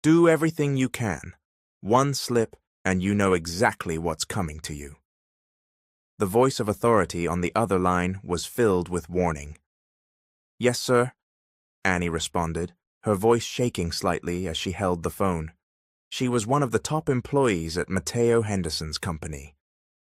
Do everything you can. One slip, and you know exactly what's coming to you. The voice of authority on the other line was filled with warning. Yes, sir, Annie responded, her voice shaking slightly as she held the phone. She was one of the top employees at Mateo Henderson's company.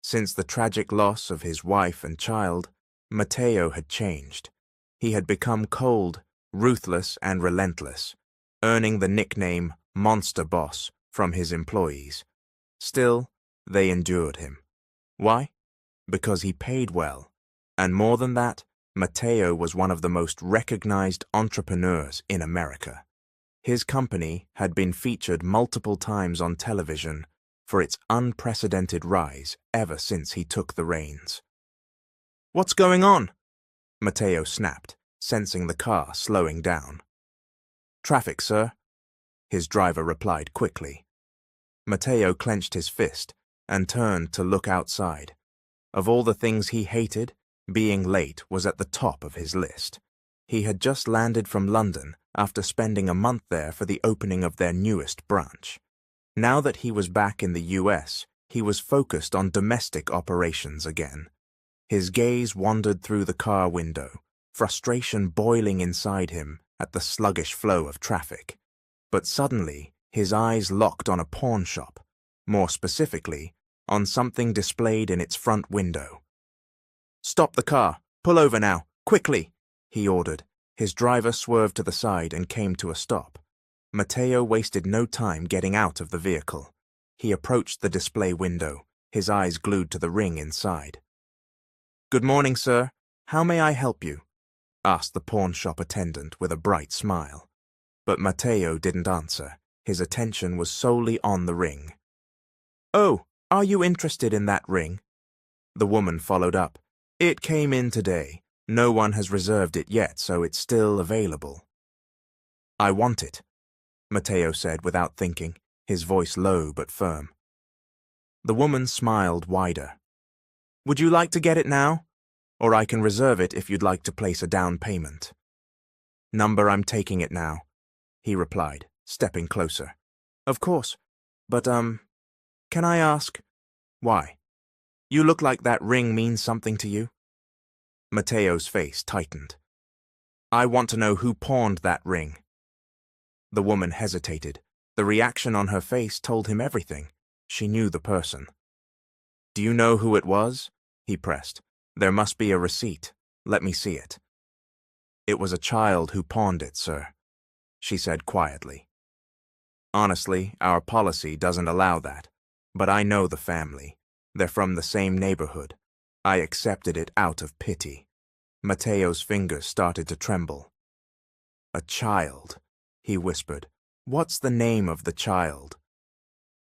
Since the tragic loss of his wife and child, Mateo had changed. He had become cold, ruthless, and relentless, earning the nickname Monster Boss from his employees. Still, they endured him. Why? Because he paid well. And more than that, Mateo was one of the most recognized entrepreneurs in America. His company had been featured multiple times on television for its unprecedented rise ever since he took the reins. What's going on? Mateo snapped, sensing the car slowing down. Traffic, sir, his driver replied quickly. Mateo clenched his fist and turned to look outside. Of all the things he hated, being late was at the top of his list. He had just landed from London after spending a month there for the opening of their newest branch. Now that he was back in the US, he was focused on domestic operations again. His gaze wandered through the car window, frustration boiling inside him at the sluggish flow of traffic. But suddenly, his eyes locked on a pawn shop, more specifically, on something displayed in its front window. Stop the car! Pull over now! Quickly! He ordered. His driver swerved to the side and came to a stop. Mateo wasted no time getting out of the vehicle. He approached the display window, his eyes glued to the ring inside. Good morning, sir. How may I help you? Asked the pawn shop attendant with a bright smile. But Mateo didn't answer. His attention was solely on the ring. Oh, are you interested in that ring? The woman followed up. It came in today. No one has reserved it yet, so it's still available. I want it, Mateo said without thinking, his voice low but firm. The woman smiled wider. Would you like to get it now? Or I can reserve it if you'd like to place a down payment. Number, I'm taking it now, he replied, stepping closer. Of course, but can I ask, why? You look like that ring means something to you. Mateo's face tightened. I want to know who pawned that ring. The woman hesitated. The reaction on her face told him everything. She knew the person. Do you know who it was? He pressed. There must be a receipt. Let me see it. It was a child who pawned it, sir, she said quietly. Honestly, our policy doesn't allow that, but I know the family. They're from the same neighborhood. I accepted it out of pity. Mateo's fingers started to tremble. A child, he whispered. What's the name of the child?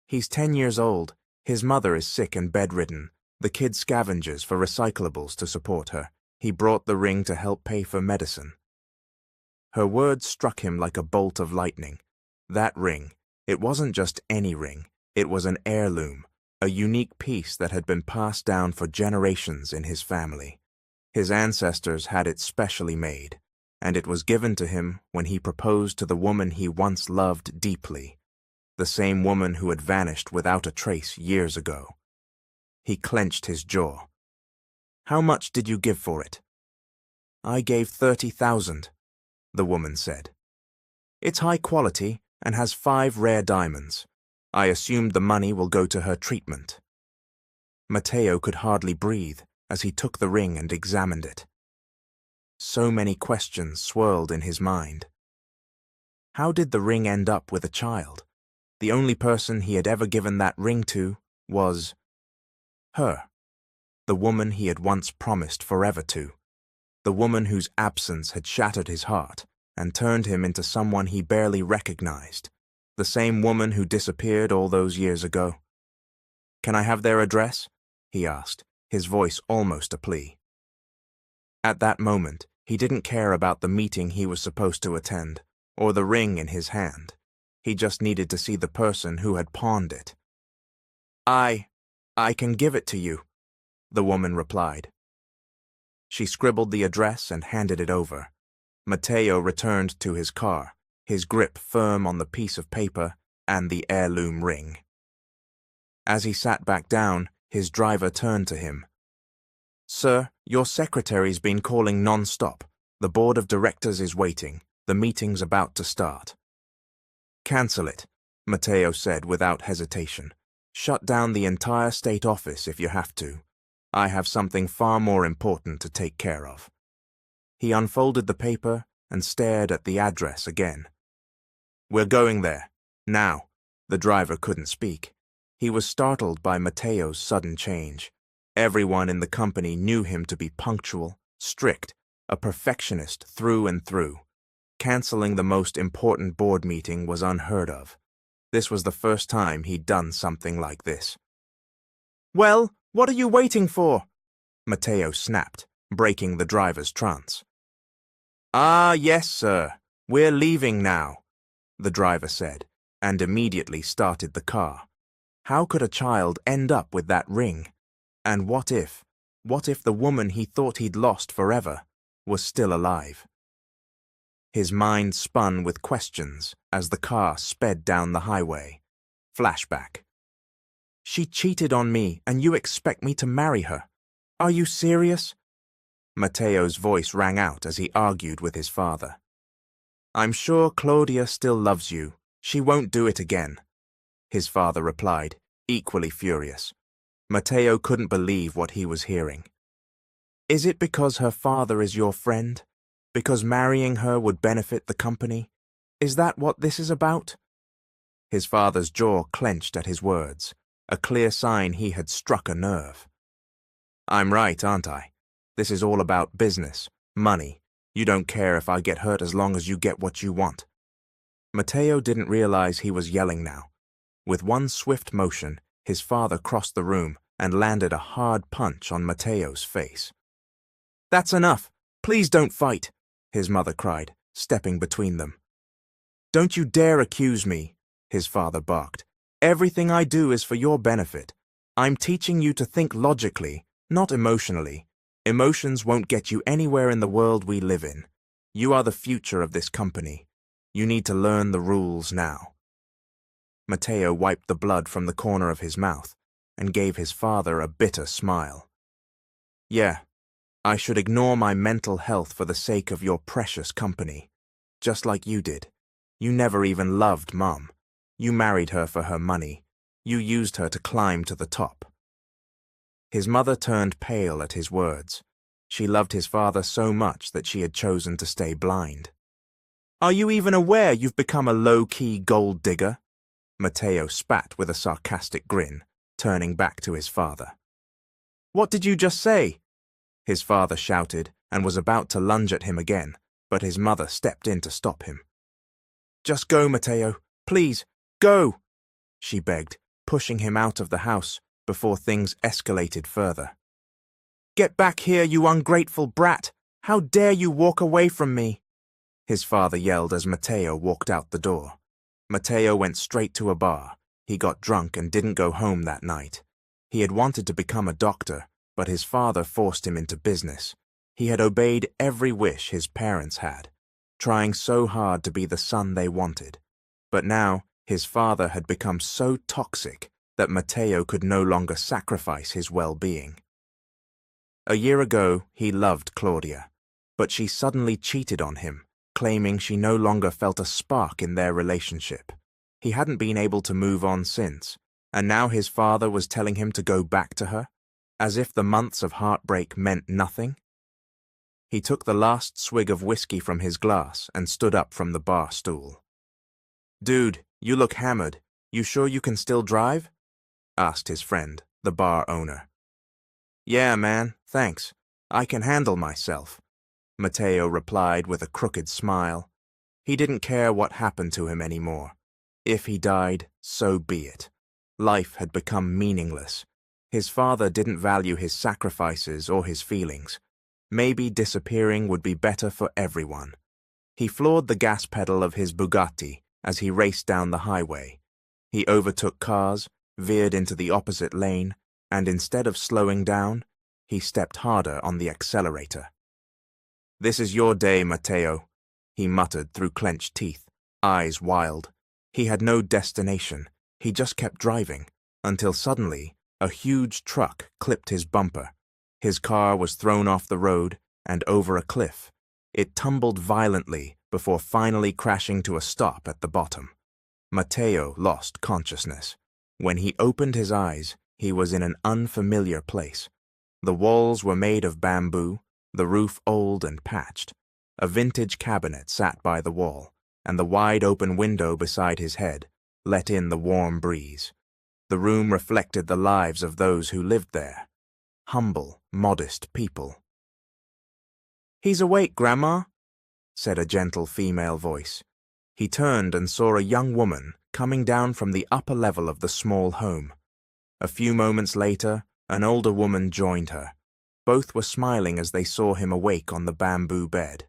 He's 10 years old. His mother is sick and bedridden. The kid scavenges for recyclables to support her. He brought the ring to help pay for medicine. Her words struck him like a bolt of lightning. That ring, it wasn't just any ring. It was an heirloom, a unique piece that had been passed down for generations in his family. His ancestors had it specially made, and it was given to him when he proposed to the woman he once loved deeply, the same woman who had vanished without a trace years ago. He clenched his jaw. How much did you give for it? I gave 30,000, the woman said. It's high quality and has 5 rare diamonds. I assumed the money will go to her treatment. Mateo could hardly breathe as he took the ring and examined it. So many questions swirled in his mind. How did the ring end up with a child? The only person he had ever given that ring to was her, the woman he had once promised forever to, the woman whose absence had shattered his heart and turned him into someone he barely recognized, the same woman who disappeared all those years ago. Can I have their address? He asked, his voice almost a plea. At that moment, he didn't care about the meeting he was supposed to attend, or the ring in his hand. He just needed to see the person who had pawned it. I can give it to you, the woman replied. She scribbled the address and handed it over. Mateo returned to his car, his grip firm on the piece of paper and the heirloom ring. As he sat back down, his driver turned to him. "Sir, your secretary's been calling non-stop. The board of directors is waiting. The meeting's about to start." "Cancel it," Matteo said without hesitation. "Shut down the entire state office if you have to. I have something far more important to take care of." He unfolded the paper and stared at the address again. "We're going there. Now." The driver couldn't speak. He was startled by Matteo's sudden change. Everyone in the company knew him to be punctual, strict, a perfectionist through and through. Canceling the most important board meeting was unheard of. This was the first time he'd done something like this. "Well, what are you waiting for?" Matteo snapped, breaking the driver's trance. "Ah, yes, sir. We're leaving now," the driver said, and immediately started the car. How could a child end up with that ring? And what if the woman he thought he'd lost forever was still alive? His mind spun with questions as the car sped down the highway. Flashback. "She cheated on me and you expect me to marry her? Are you serious?" Matteo's voice rang out as he argued with his father. "I'm sure Claudia still loves you. She won't do it again," his father replied, equally furious. Matteo couldn't believe what he was hearing. "Is it because her father is your friend? Because marrying her would benefit the company? Is that what this is about?" His father's jaw clenched at his words, a clear sign he had struck a nerve. "I'm right, aren't I? This is all about business, money. You don't care if I get hurt as long as you get what you want." Matteo didn't realize he was yelling now. With one swift motion, his father crossed the room and landed a hard punch on Matteo's face. "That's enough. Please don't fight," his mother cried, stepping between them. "Don't you dare accuse me," his father barked. "Everything I do is for your benefit. I'm teaching you to think logically, not emotionally. Emotions won't get you anywhere in the world we live in. You are the future of this company. You need to learn the rules now." Matteo wiped the blood from the corner of his mouth and gave his father a bitter smile. "Yeah, I should ignore my mental health for the sake of your precious company, just like you did. You never even loved Mom. You married her for her money. You used her to climb to the top." His mother turned pale at his words. She loved his father so much that she had chosen to stay blind. "Are you even aware you've become a low-key gold digger?" Matteo spat with a sarcastic grin, turning back to his father. "What did you just say?" His father shouted and was about to lunge at him again, but his mother stepped in to stop him. "Just go, Matteo. Please, go," she begged, pushing him out of the house before things escalated further. "Get back here, you ungrateful brat! How dare you walk away from me?" his father yelled as Matteo walked out the door. Matteo went straight to a bar. He got drunk and didn't go home that night. He had wanted to become a doctor, but his father forced him into business. He had obeyed every wish his parents had, trying so hard to be the son they wanted. But now, his father had become so toxic that Matteo could no longer sacrifice his well-being. A year ago, he loved Claudia, but she suddenly cheated on him, claiming she no longer felt a spark in their relationship. He hadn't been able to move on since, and now his father was telling him to go back to her, as if the months of heartbreak meant nothing. He took the last swig of whiskey from his glass and stood up from the bar stool. "Dude, you look hammered. You sure you can still drive?" asked his friend, the bar owner. "Yeah, man, thanks. I can handle myself," Matteo replied with a crooked smile. He didn't care what happened to him anymore. If he died, so be it. Life had become meaningless. His father didn't value his sacrifices or his feelings. Maybe disappearing would be better for everyone. He floored the gas pedal of his Bugatti as he raced down the highway. He overtook cars, veered into the opposite lane, and instead of slowing down, he stepped harder on the accelerator. "This is your day, Matteo," he muttered through clenched teeth. eyes wild. He had no destination. He just kept driving, until suddenly a huge truck clipped his bumper. His car was thrown off the road and over a cliff. It tumbled violently before finally crashing to a stop at the bottom. Matteo lost consciousness. When he opened his eyes, he was in an unfamiliar place. The walls were made of bamboo, the roof old and patched. A vintage cabinet sat by the wall, and the wide open window beside his head let in the warm breeze. The room reflected the lives of those who lived there. Humble, modest people. "He's awake, Grandma," said a gentle female voice. He turned and saw a young woman coming down from the upper level of the small home. A few moments later, an older woman joined her. Both were smiling as they saw him awake on the bamboo bed.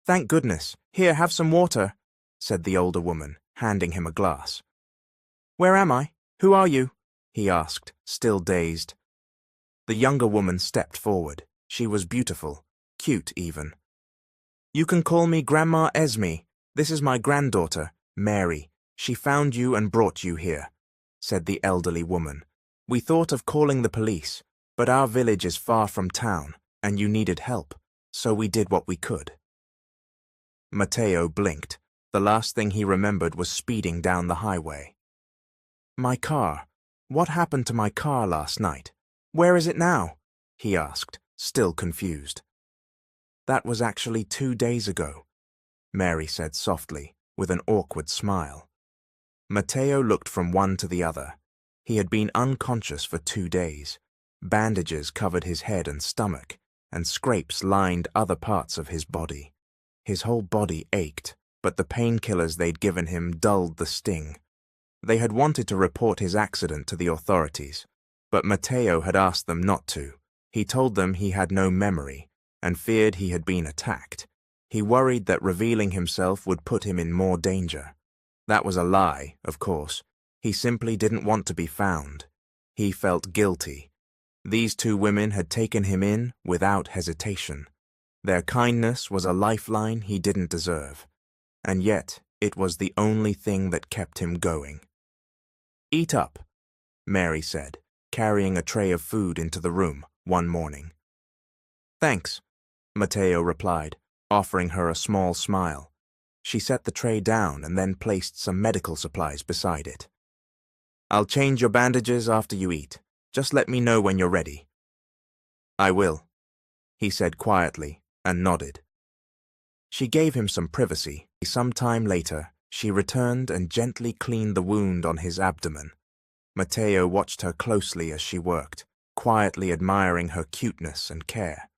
"Thank goodness. Here, have some water," said the older woman, handing him a glass. "Where am I? Who are you?" he asked, still dazed. The younger woman stepped forward. She was beautiful, cute even. "You can call me Grandma Esme. This is my granddaughter, Mary. She found you and brought you here," said the elderly woman. "We thought of calling the police, but our village is far from town, and you needed help, so we did what we could." Matteo blinked. The last thing he remembered was speeding down the highway. "My car. What happened to my car last night? Where is it now?" he asked, still confused. "That was actually 2 days ago," Mary said softly, with an awkward smile. Matteo looked from one to the other. He had been unconscious for 2 days. Bandages covered his head and stomach, and scrapes lined other parts of his body. His whole body ached, but the painkillers they'd given him dulled the sting. They had wanted to report his accident to the authorities, but Matteo had asked them not to. He told them he had no memory, and feared he had been attacked. He worried that revealing himself would put him in more danger. That was a lie, of course. He simply didn't want to be found. He felt guilty. These 2 women had taken him in without hesitation. Their kindness was a lifeline he didn't deserve, and yet it was the only thing that kept him going. "Eat up," Mary said, carrying a tray of food into the room one morning. "Thanks," Matteo replied, offering her a small smile. She set the tray down and then placed some medical supplies beside it. "I'll change your bandages after you eat. Just let me know when you're ready." "I will," he said quietly, and nodded. She gave him some privacy. Some time later, she returned and gently cleaned the wound on his abdomen. Matteo watched her closely as she worked, quietly admiring her cuteness and care.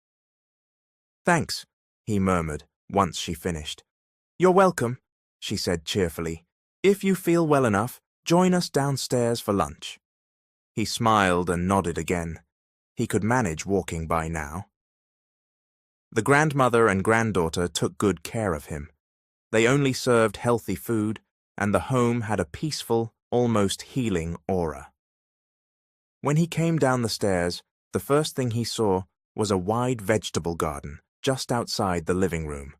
"Thanks," he murmured, once she finished. "You're welcome," she said cheerfully. "If you feel well enough, join us downstairs for lunch." He smiled and nodded again. He could manage walking by now. The grandmother and granddaughter took good care of him. They only served healthy food, and the home had a peaceful, almost healing aura. When he came down the stairs, the first thing he saw was a wide vegetable garden just outside the living room.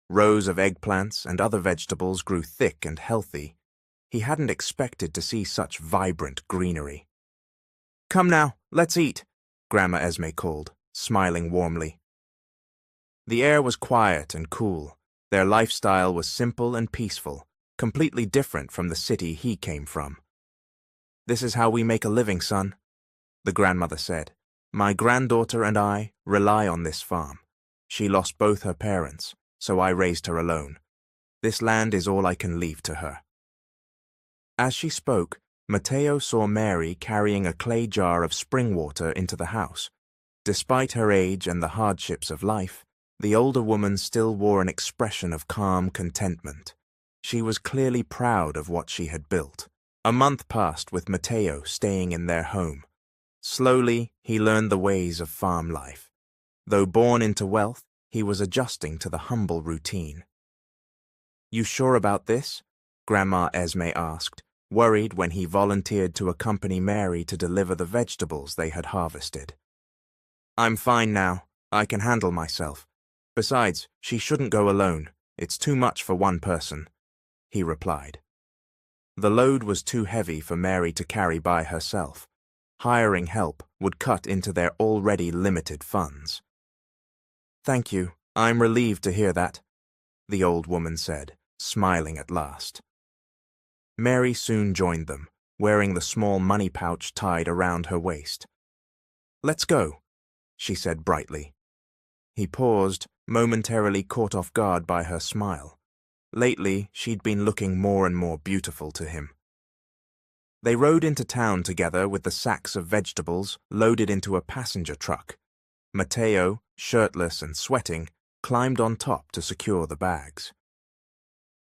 Rows of eggplants and other vegetables grew thick and healthy. He hadn't expected to see such vibrant greenery. "Come now, let's eat," Grandma Esme called, smiling warmly. The air was quiet and cool. Their lifestyle was simple and peaceful, completely different from the city he came from. "This is how we make a living, son," the grandmother said. "My granddaughter and I rely on this farm. She lost both her parents, so I raised her alone. This land is all I can leave to her." As she spoke, Matteo saw Mary carrying a clay jar of spring water into the house. Despite her age and the hardships of life, the older woman still wore an expression of calm contentment. She was clearly proud of what she had built. A month passed with Matteo staying in their home. Slowly, he learned the ways of farm life. Though born into wealth, he was adjusting to the humble routine. "You sure about this?" Grandma Esme asked, worried when he volunteered to accompany Mary to deliver the vegetables they had harvested. "I'm fine now. I can handle myself. Besides, she shouldn't go alone. It's too much for one person." he replied. The load was too heavy for Mary to carry by herself. Hiring help would cut into their already limited funds. "Thank you, I'm relieved to hear that," the old woman said, smiling at last. Mary soon joined them, wearing the small money pouch tied around her waist. "Let's go," she said brightly. He paused, momentarily caught off guard by her smile. Lately, she'd been looking more and more beautiful to him. They rode into town together with the sacks of vegetables loaded into a passenger truck. Matteo, shirtless and sweating, climbed on top to secure the bags.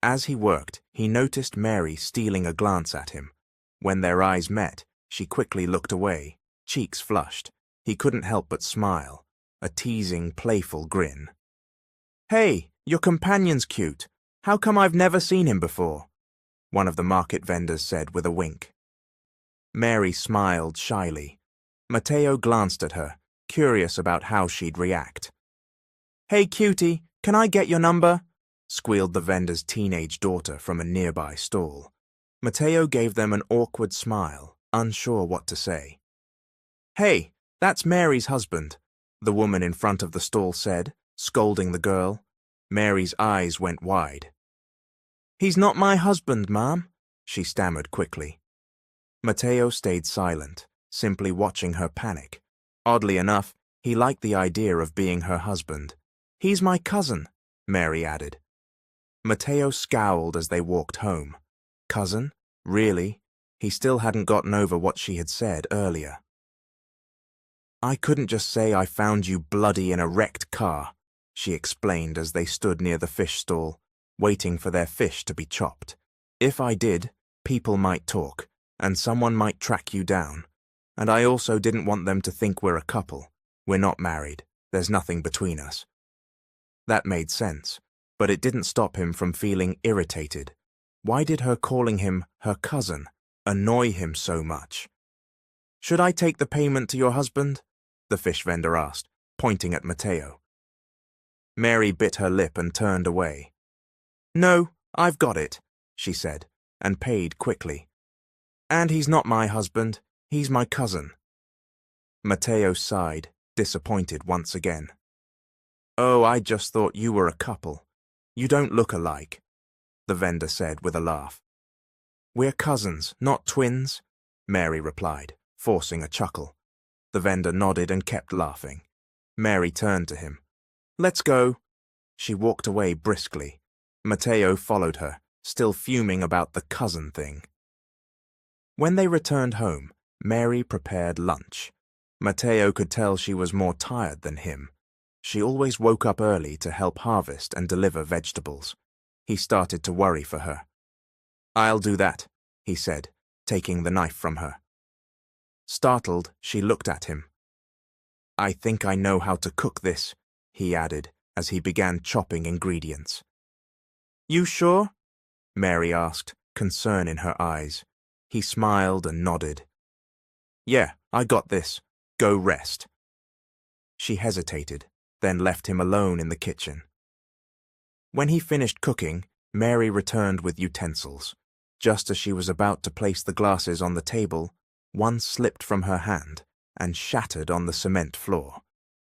As he worked, he noticed Mary stealing a glance at him. When their eyes met, she quickly looked away, cheeks flushed. He couldn't help but smile, a teasing, playful grin. "Hey, your companion's cute. How come I've never seen him before?" one of the market vendors said with a wink. Mary smiled shyly. Matteo glanced at her, curious about how she'd react. "Hey, cutie, can I get your number?" squealed the vendor's teenage daughter from a nearby stall. Matteo gave them an awkward smile, unsure what to say. "Hey, that's Mary's husband," the woman in front of the stall said, scolding the girl. Mary's eyes went wide. "He's not my husband, ma'am," she stammered quickly. Matteo stayed silent, simply watching her panic. Oddly enough, he liked the idea of being her husband. "He's my cousin," Mary added. Matteo scowled as they walked home. Cousin? Really? He still hadn't gotten over what she had said earlier. "I couldn't just say I found you bloody in a wrecked car," she explained as they stood near the fish stall, waiting for their fish to be chopped. "If I did, people might talk, and someone might track you down. And I also didn't want them to think we're a couple. We're not married. There's nothing between us." That made sense, but it didn't stop him from feeling irritated. Why did her calling him her cousin annoy him so much? "Should I take the payment to your husband?" the fish vendor asked, pointing at Matteo. Mary bit her lip and turned away. "No, I've got it," she said, and paid quickly. "And he's not my husband, he's my cousin." Matteo sighed, disappointed once again. "Oh, I just thought you were a couple. You don't look alike," the vendor said with a laugh. "We're cousins, not twins," Mary replied, forcing a chuckle. The vendor nodded and kept laughing. Mary turned to him. "Let's go." She walked away briskly. Matteo followed her, still fuming about the cousin thing. When they returned home, Mary prepared lunch. Matteo could tell she was more tired than him. She always woke up early to help harvest and deliver vegetables. He started to worry for her. "I'll do that," he said, taking the knife from her. Startled, she looked at him. "I think I know how to cook this," he added as he began chopping ingredients. "You sure?" Mary asked, concern in her eyes. He smiled and nodded. "Yeah, I got this. Go rest." She hesitated, then left him alone in the kitchen. When he finished cooking, Mary returned with utensils. Just as she was about to place the glasses on the table, one slipped from her hand and shattered on the cement floor.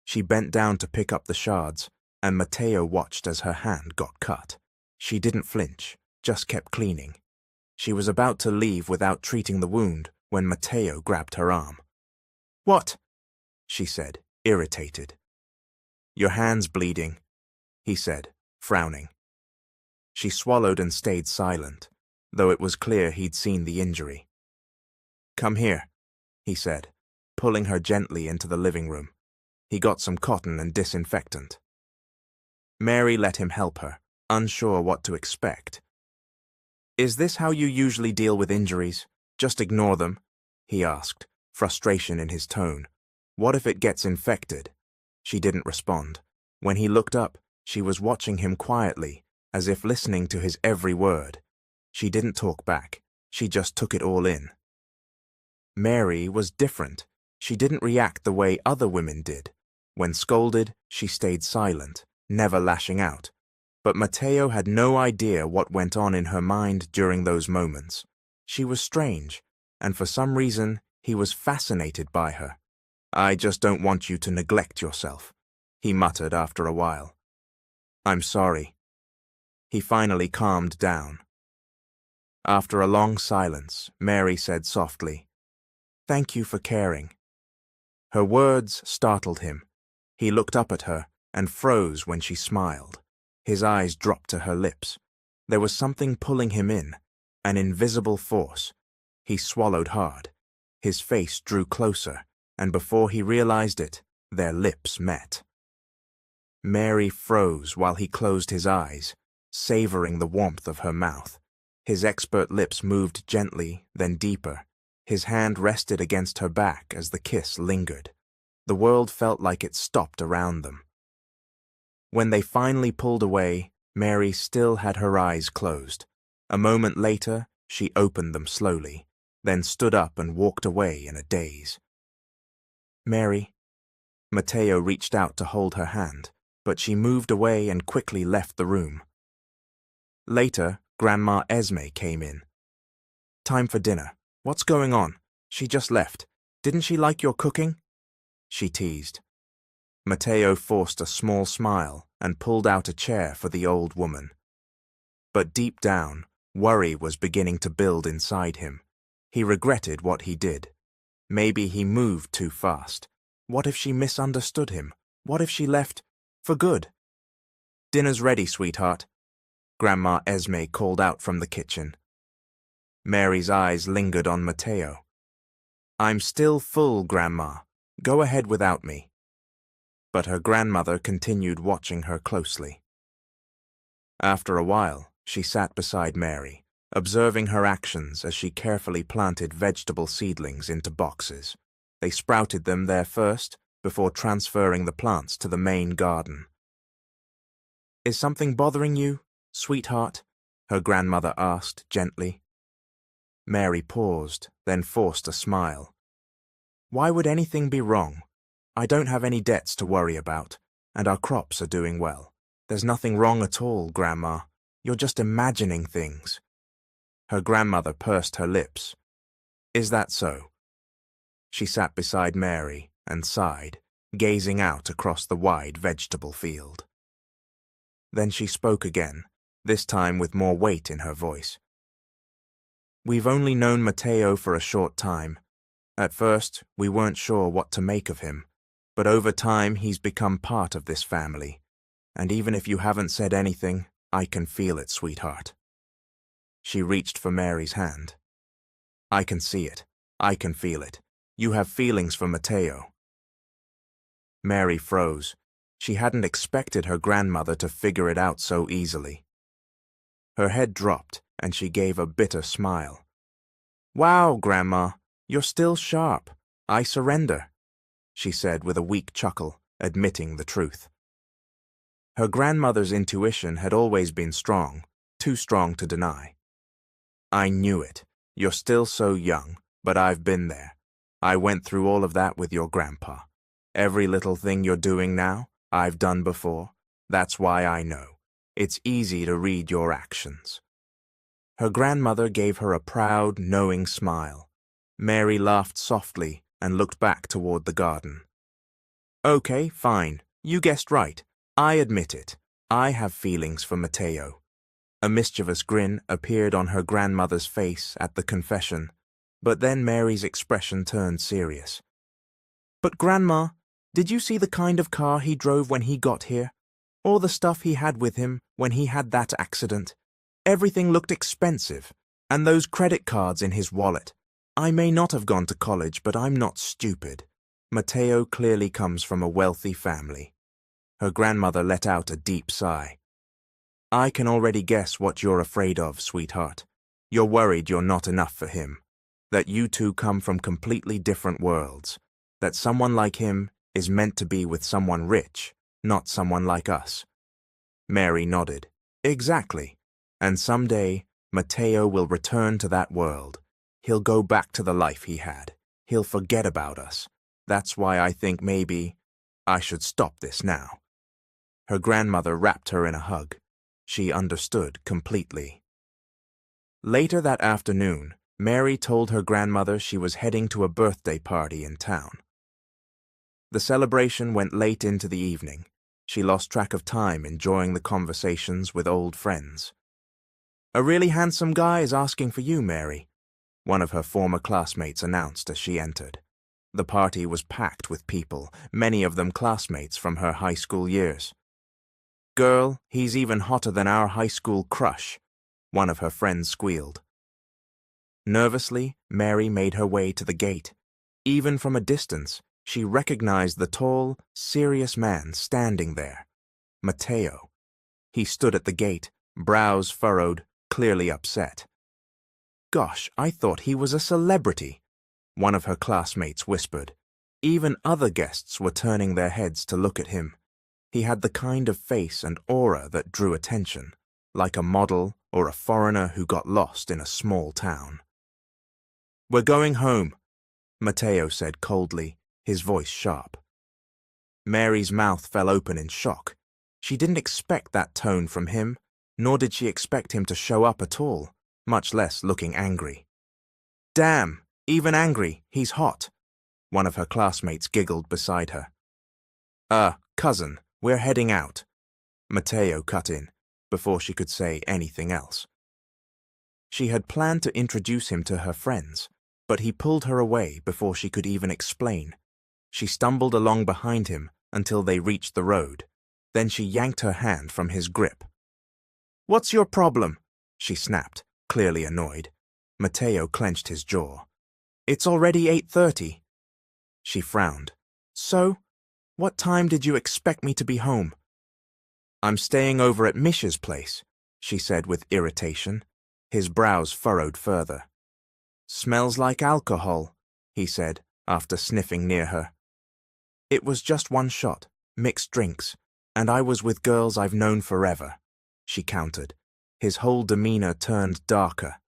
She bent down to pick up the shards, and Matteo watched as her hand got cut. She didn't flinch, just kept cleaning. She was about to leave without treating the wound when Matteo grabbed her arm. "What?" she said, irritated. "Your hand's bleeding," he said, frowning. She swallowed and stayed silent, though it was clear he'd seen the injury. "Come here," he said, pulling her gently into the living room. He got some cotton and disinfectant. Mary let him help her, unsure what to expect. "Is this how you usually deal with injuries? Just ignore them?" he asked, frustration in his tone. "What if it gets infected?" She didn't respond. When he looked up, she was watching him quietly, as if listening to his every word. She didn't talk back. She just took it all in. Mary was different. She didn't react the way other women did. When scolded, she stayed silent, never lashing out. But Matteo had no idea what went on in her mind during those moments. She was strange, and for some reason, he was fascinated by her. "I just don't want you to neglect yourself," he muttered after a while. "I'm sorry." He finally calmed down. After a long silence, Mary said softly, "Thank you for caring." Her words startled him. He looked up at her and froze when she smiled. His eyes dropped to her lips. There was something pulling him in, an invisible force. He swallowed hard. His face drew closer, and before he realized it, their lips met. Mary froze while he closed his eyes, savoring the warmth of her mouth. His expert lips moved gently, then deeper. His hand rested against her back as the kiss lingered. The world felt like it stopped around them. When they finally pulled away, Mary still had her eyes closed. A moment later, she opened them slowly, then stood up and walked away in a daze. "Mary." Matteo reached out to hold her hand, but she moved away and quickly left the room. Later, Grandma Esme came in. "Time for dinner. What's going on? She just left. Didn't she like your cooking?" she teased. Matteo forced a small smile and pulled out a chair for the old woman. But deep down, worry was beginning to build inside him. He regretted what he did. Maybe he moved too fast. What if she misunderstood him? What if she left for good? "Dinner's ready, sweetheart," Grandma Esme called out from the kitchen. Mary's eyes lingered on Matteo. "I'm still full, Grandma. Go ahead without me." But her grandmother continued watching her closely. After a while, she sat beside Mary, observing her actions as she carefully planted vegetable seedlings into boxes. They sprouted them there first, before transferring the plants to the main garden. "Is something bothering you, sweetheart?" her grandmother asked gently. Mary paused, then forced a smile. "Why would anything be wrong? I don't have any debts to worry about, and our crops are doing well. There's nothing wrong at all, Grandma. You're just imagining things." Her grandmother pursed her lips. "Is that so?" She sat beside Mary and sighed, gazing out across the wide vegetable field. Then she spoke again, this time with more weight in her voice. "We've only known Matteo for a short time. At first, we weren't sure what to make of him, but over time he's become part of this family. And even if you haven't said anything, I can feel it, sweetheart." She reached for Mary's hand. "I can see it. I can feel it. You have feelings for Matteo." Mary froze. She hadn't expected her grandmother to figure it out so easily. Her head dropped, and she gave a bitter smile. "Wow, Grandma, you're still sharp. I surrender," she said with a weak chuckle, admitting the truth. Her grandmother's intuition had always been strong, too strong to deny. "I knew it. You're still so young, but I've been there. I went through all of that with your grandpa. Every little thing you're doing now, I've done before. That's why I know. It's easy to read your actions." Her grandmother gave her a proud, knowing smile. Mary laughed softly and looked back toward the garden. "Okay, fine. You guessed right. I admit it. I have feelings for Matteo." A mischievous grin appeared on her grandmother's face at the confession, but then Mary's expression turned serious. "But Grandma, did you see the kind of car he drove when he got here? Or the stuff he had with him when he had that accident? Everything looked expensive, and those credit cards in his wallet. I may not have gone to college, but I'm not stupid. Matteo clearly comes from a wealthy family." Her grandmother let out a deep sigh. "I can already guess what you're afraid of, sweetheart. You're worried you're not enough for him, that you two come from completely different worlds, that someone like him is meant to be with someone rich, not someone like us." Mary nodded. "Exactly. And someday, Matteo will return to that world. He'll go back to the life he had. He'll forget about us. That's why I think maybe I should stop this now." Her grandmother wrapped her in a hug. She understood completely. Later that afternoon, Mary told her grandmother she was heading to a birthday party in town. The celebration went late into the evening. She lost track of time enjoying the conversations with old friends. "A really handsome guy is asking for you, Mary," one of her former classmates announced as she entered. The party was packed with people, many of them classmates from her high school years. "Girl, he's even hotter than our high school crush," one of her friends squealed. Nervously, Mary made her way to the gate. Even from a distance, she recognized the tall, serious man standing there. Matteo. He stood at the gate, brows furrowed, clearly upset. "Gosh, I thought he was a celebrity," one of her classmates whispered. Even other guests were turning their heads to look at him. He had the kind of face and aura that drew attention, like a model or a foreigner who got lost in a small town. "We're going home," Matteo said coldly, his voice sharp. Mary's mouth fell open in shock. She didn't expect that tone from him, nor did she expect him to show up at all, much less looking angry. "Damn, even angry, he's hot," one of her classmates giggled beside her. Cousin, we're heading out," Matteo cut in, before she could say anything else. She had planned to introduce him to her friends, but he pulled her away before she could even explain. She stumbled along behind him until they reached the road. Then she yanked her hand from his grip. "What's your problem?" she snapped, clearly annoyed. Matteo clenched his jaw. "It's already 8:30. She frowned. "So? What time did you expect me to be home?" "I'm staying over at Mish's place," she said with irritation. His brows furrowed further. "Smells like alcohol," he said, after sniffing near her. "It was just one shot, mixed drinks, and I was with girls I've known forever," she countered. His whole demeanor turned darker.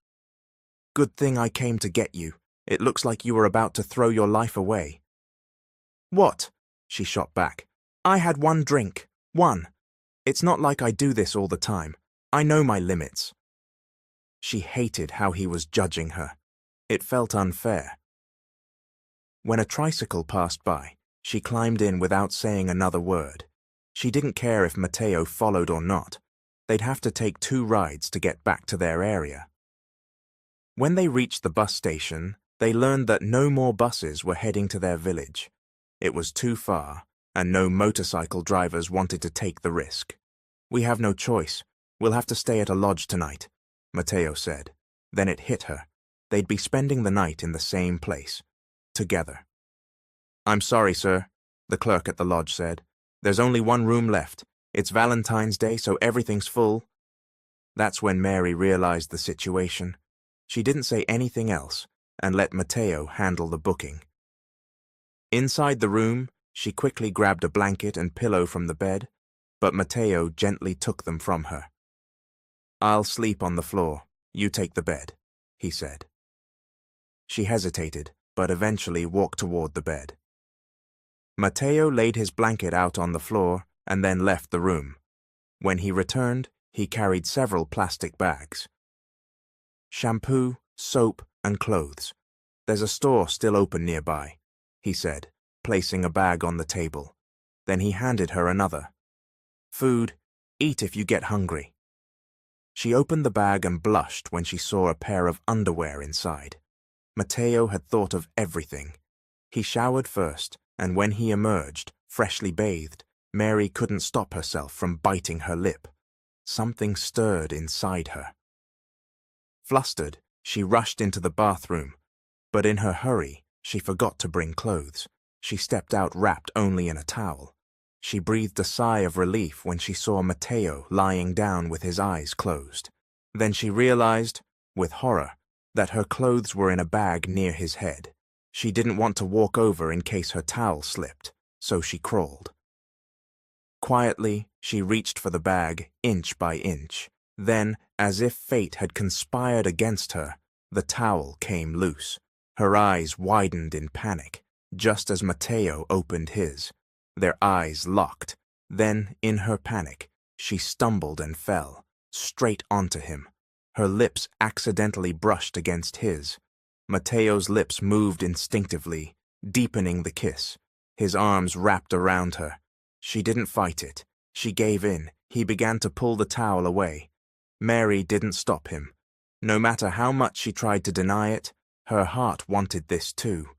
"Good thing I came to get you. It looks like you were about to throw your life away." "What?" she shot back. "I had one drink. One. It's not like I do this all the time. I know my limits." She hated how he was judging her. It felt unfair. When a tricycle passed by, she climbed in without saying another word. She didn't care if Matteo followed or not. They'd have to take 2 rides to get back to their area. When they reached the bus station, they learned that no more buses were heading to their village. It was too far, and no motorcycle drivers wanted to take the risk. "We have no choice. We'll have to stay at a lodge tonight," Matteo said. Then it hit her. They'd be spending the night in the same place, together. "I'm sorry, sir," the clerk at the lodge said. "There's only one room left. It's Valentine's Day, so everything's full." That's when Mary realized the situation. She didn't say anything else and let Matteo handle the booking. Inside the room, she quickly grabbed a blanket and pillow from the bed, but Matteo gently took them from her. "I'll sleep on the floor. You take the bed," he said. She hesitated, but eventually walked toward the bed. Matteo laid his blanket out on the floor and then left the room. When he returned, he carried several plastic bags. "Shampoo, soap, and clothes. There's a store still open nearby," he said, placing a bag on the table. Then he handed her another. "Food. Eat if you get hungry." She opened the bag and blushed when she saw a pair of underwear inside. Matteo had thought of everything. He showered first, and when he emerged, freshly bathed, Mary couldn't stop herself from biting her lip. Something stirred inside her. Flustered, she rushed into the bathroom, but in her hurry, she forgot to bring clothes. She stepped out wrapped only in a towel. She breathed a sigh of relief when she saw Matteo lying down with his eyes closed. Then she realized, with horror, that her clothes were in a bag near his head. She didn't want to walk over in case her towel slipped, so she crawled. Quietly, she reached for the bag, inch by inch. Then, as if fate had conspired against her, the towel came loose. Her eyes widened in panic, just as Matteo opened his. Their eyes locked. Then, in her panic, she stumbled and fell, straight onto him. Her lips accidentally brushed against his. Mateo's lips moved instinctively, deepening the kiss. His arms wrapped around her. She didn't fight it. She gave in. He began to pull the towel away. Mary didn't stop him. No matter how much she tried to deny it, her heart wanted this too.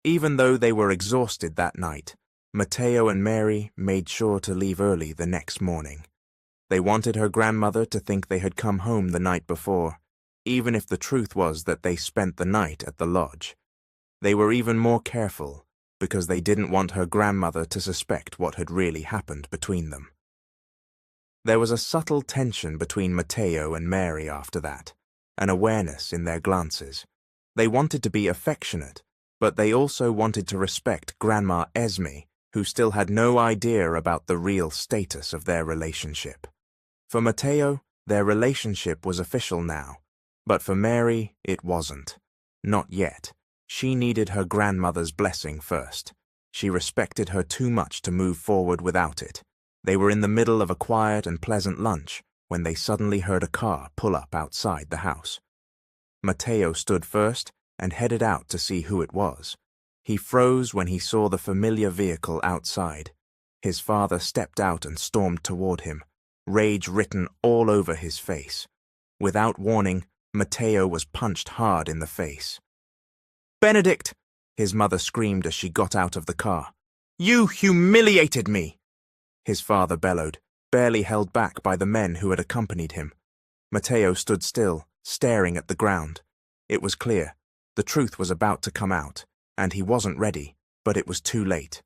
Even though they were exhausted that night, Mateo and Mary made sure to leave early the next morning. They wanted her grandmother to think they had come home the night before, even if the truth was that they spent the night at the lodge. They were even more careful because they didn't want her grandmother to suspect what had really happened between them. There was a subtle tension between Mateo and Mary after that, an awareness in their glances. They wanted to be affectionate, but they also wanted to respect Grandma Esme, who still had no idea about the real status of their relationship. For Mateo, their relationship was official now, but for Mary, it wasn't. Not yet. She needed her grandmother's blessing first. She respected her too much to move forward without it. They were in the middle of a quiet and pleasant lunch when they suddenly heard a car pull up outside the house. Mateo stood first and headed out to see who it was. He froze when he saw the familiar vehicle outside. His father stepped out and stormed toward him, rage written all over his face. Without warning, Mateo was punched hard in the face. "Benedict!" his mother screamed as she got out of the car. "You humiliated me!" His father bellowed, barely held back by the men who had accompanied him. Mateo stood still, staring at the ground. It was clear. The truth was about to come out, and he wasn't ready, but it was too late.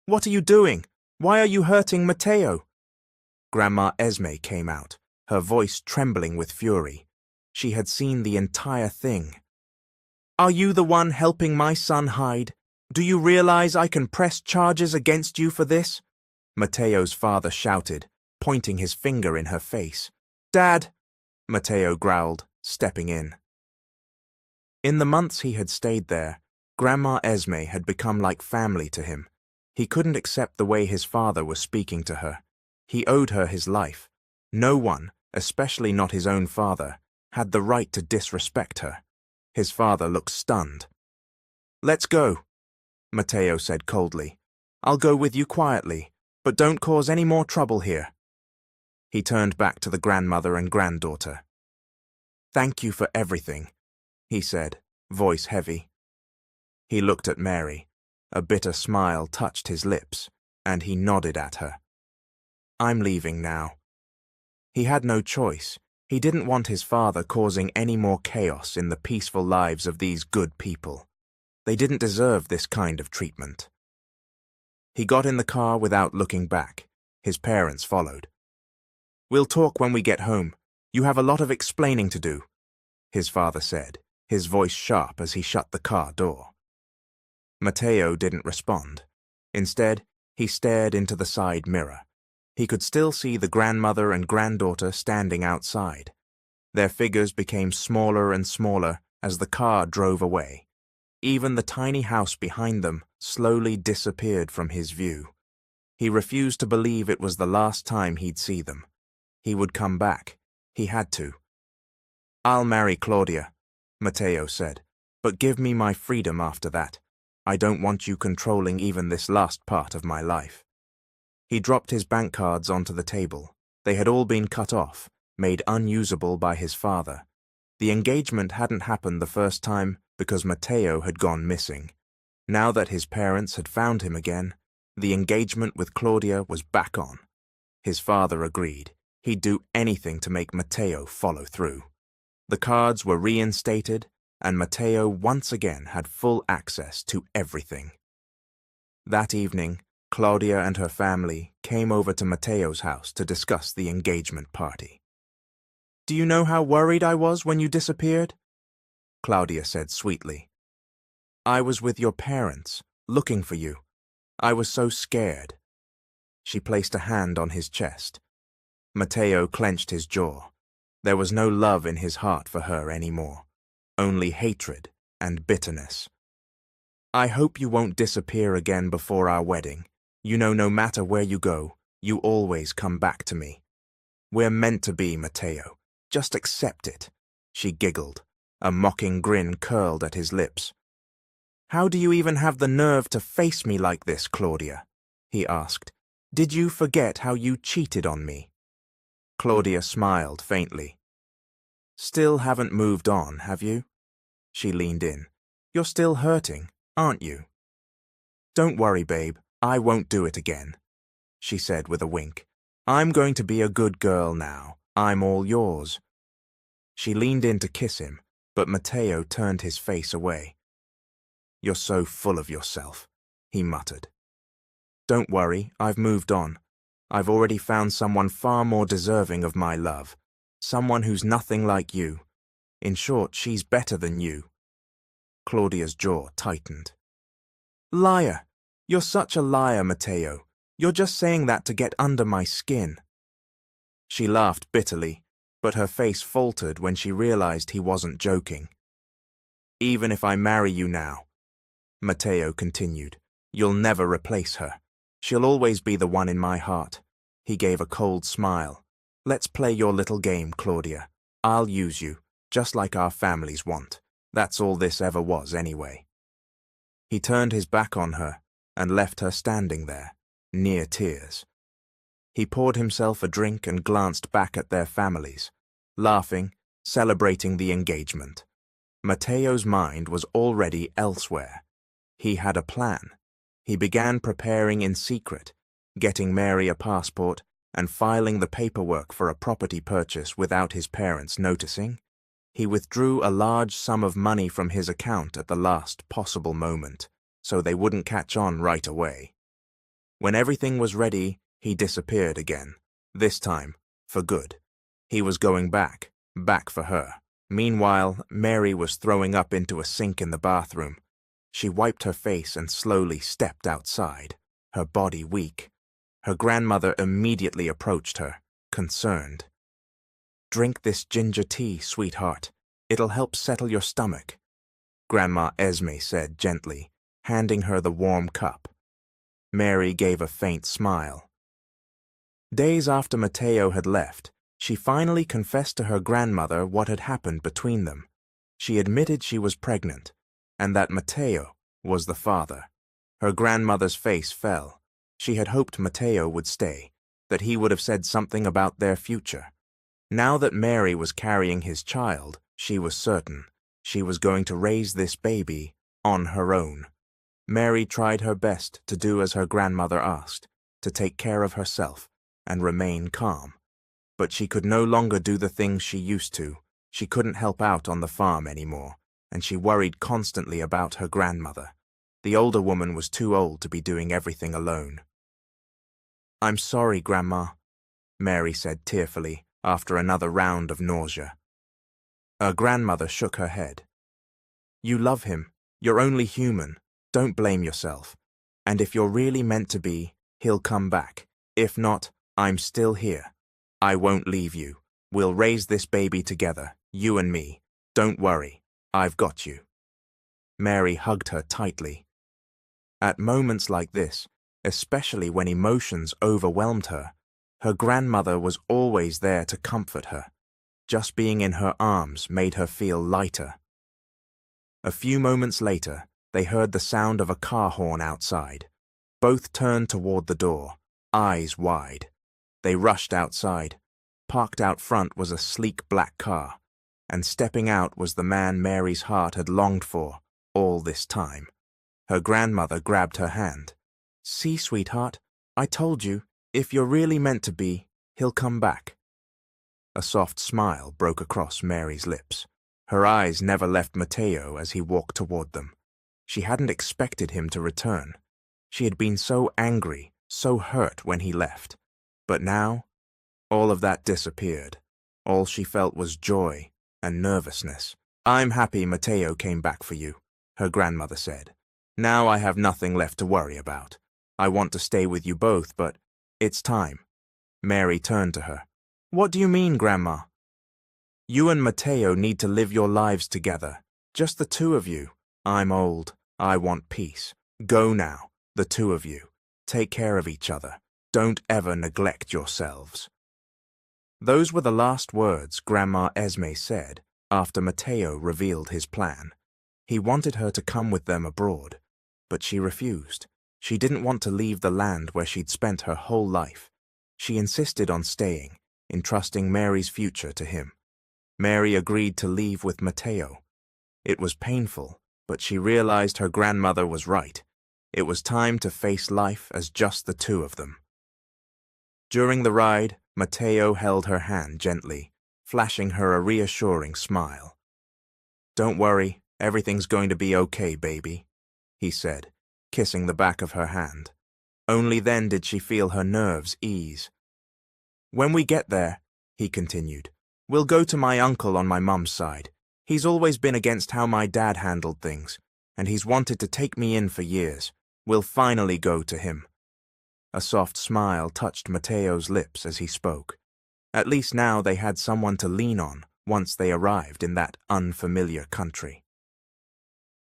"What are you doing? Why are you hurting Mateo?" Grandma Esme came out, her voice trembling with fury. She had seen the entire thing. "Are you the one helping my son hide? Do you realize I can press charges against you for this?" Mateo's father shouted, pointing his finger in her face. "Dad!" Mateo growled, stepping in. In the months he had stayed there, Grandma Esme had become like family to him. He couldn't accept the way his father was speaking to her. He owed her his life. No one, especially not his own father, had the right to disrespect her. His father looked stunned. "Let's go," Mateo said coldly. "I'll go with you quietly, but don't cause any more trouble here." He turned back to the grandmother and granddaughter. "Thank you for everything," he said, voice heavy. He looked at Mary. A bitter smile touched his lips, and he nodded at her. "I'm leaving now." He had no choice. He didn't want his father causing any more chaos in the peaceful lives of these good people. They didn't deserve this kind of treatment. He got in the car without looking back. His parents followed. "We'll talk when we get home. You have a lot of explaining to do," his father said, his voice sharp as he shut the car door. Mateo didn't respond. Instead, he stared into the side mirror. He could still see the grandmother and granddaughter standing outside. Their figures became smaller and smaller as the car drove away. Even the tiny house behind them slowly disappeared from his view. He refused to believe it was the last time he'd see them. He would come back. He had to. "I'll marry Claudia," Mateo said, "but give me my freedom after that. I don't want you controlling even this last part of my life." He dropped his bank cards onto the table. They had all been cut off, made unusable by his father. The engagement hadn't happened the first time because Mateo had gone missing. Now that his parents had found him again, the engagement with Claudia was back on. His father agreed. He'd do anything to make Mateo follow through. The cards were reinstated, and Mateo once again had full access to everything. That evening, Claudia and her family came over to Mateo's house to discuss the engagement party. "Do you know how worried I was when you disappeared?" Claudia said sweetly. "I was with your parents, looking for you. I was so scared." She placed a hand on his chest. Mateo clenched his jaw. There was no love in his heart for her anymore, only hatred and bitterness. "I hope you won't disappear again before our wedding. You know, no matter where you go, you always come back to me." We're meant to be, Matteo. Just accept it. She giggled. A mocking grin curled at his lips. How do you even have the nerve to face me like this, Claudia? He asked. Did you forget how you cheated on me? Claudia smiled faintly. Still haven't moved on, have you? She leaned in. You're still hurting, aren't you? Don't worry, babe. I won't do it again, she said with a wink. I'm going to be a good girl now. I'm all yours. She leaned in to kiss him, but Matteo turned his face away. You're so full of yourself, he muttered. Don't worry, I've moved on. I've already found someone far more deserving of my love. Someone who's nothing like you. In short, she's better than you. Claudia's jaw tightened. Liar! You're such a liar, Matteo. You're just saying that to get under my skin. She laughed bitterly, but her face faltered when she realized he wasn't joking. Even if I marry you now, Matteo continued, you'll never replace her. She'll always be the one in my heart. He gave a cold smile. Let's play your little game, Claudia. I'll use you, just like our families want. That's all this ever was anyway. He turned his back on her and left her standing there, near tears. He poured himself a drink and glanced back at their families, laughing, celebrating the engagement. Matteo's mind was already elsewhere. He had a plan. He began preparing in secret, getting Mary a passport and filing the paperwork for a property purchase without his parents noticing. He withdrew a large sum of money from his account at the last possible moment, so they wouldn't catch on right away. When everything was ready, he disappeared again, this time for good. He was going back for her. Meanwhile, Mary was throwing up into a sink in the bathroom. She wiped her face and slowly stepped outside, her body weak. Her grandmother immediately approached her, concerned. Drink this ginger tea, sweetheart. It'll help settle your stomach, Grandma Esme said gently, handing her the warm cup. Mary gave a faint smile. Days after Matteo had left, she finally confessed to her grandmother what had happened between them. She admitted she was pregnant, and that Matteo was the father. Her grandmother's face fell. She had hoped Matteo would stay, that he would have said something about their future. Now that Mary was carrying his child, she was certain she was going to raise this baby on her own. Mary tried her best to do as her grandmother asked, to take care of herself and remain calm. But she could no longer do the things she used to. She couldn't help out on the farm anymore, and she worried constantly about her grandmother. The older woman was too old to be doing everything alone. I'm sorry, Grandma, Mary said tearfully after another round of nausea. Her grandmother shook her head. You love him. You're only human. Don't blame yourself. And if you're really meant to be, he'll come back. If not, I'm still here. I won't leave you. We'll raise this baby together, you and me. Don't worry. I've got you. Mary hugged her tightly. At moments like this, especially when emotions overwhelmed her, her grandmother was always there to comfort her. Just being in her arms made her feel lighter. A few moments later, they heard the sound of a car horn outside. Both turned toward the door, eyes wide. They rushed outside. Parked out front was a sleek black car, and stepping out was the man Mary's heart had longed for all this time. Her grandmother grabbed her hand. See, sweetheart, I told you, if you're really meant to be, he'll come back. A soft smile broke across Mary's lips. Her eyes never left Matteo as he walked toward them. She hadn't expected him to return. She had been so angry, so hurt when he left. But now, all of that disappeared. All she felt was joy and nervousness. I'm happy Matteo came back for you, her grandmother said. Now I have nothing left to worry about. I want to stay with you both, but it's time. Mary turned to her. What do you mean, Grandma? You and Matteo need to live your lives together. Just the two of you. I'm old. I want peace. Go now, the two of you. Take care of each other. Don't ever neglect yourselves. Those were the last words Grandma Esme said after Matteo revealed his plan. He wanted her to come with them abroad, but she refused. She didn't want to leave the land where she'd spent her whole life. She insisted on staying, entrusting Mary's future to him. Mary agreed to leave with Matteo. It was painful, but she realized her grandmother was right. It was time to face life as just the two of them. During the ride, Matteo held her hand gently, flashing her a reassuring smile. "Don't worry, everything's going to be okay, baby," he said, kissing the back of her hand. Only then did she feel her nerves ease. "When we get there," he continued, "we'll go to my uncle on my mum's side. He's always been against how my dad handled things, and he's wanted to take me in for years. We'll finally go to him." A soft smile touched Matteo's lips as he spoke. At least now they had someone to lean on once they arrived in that unfamiliar country.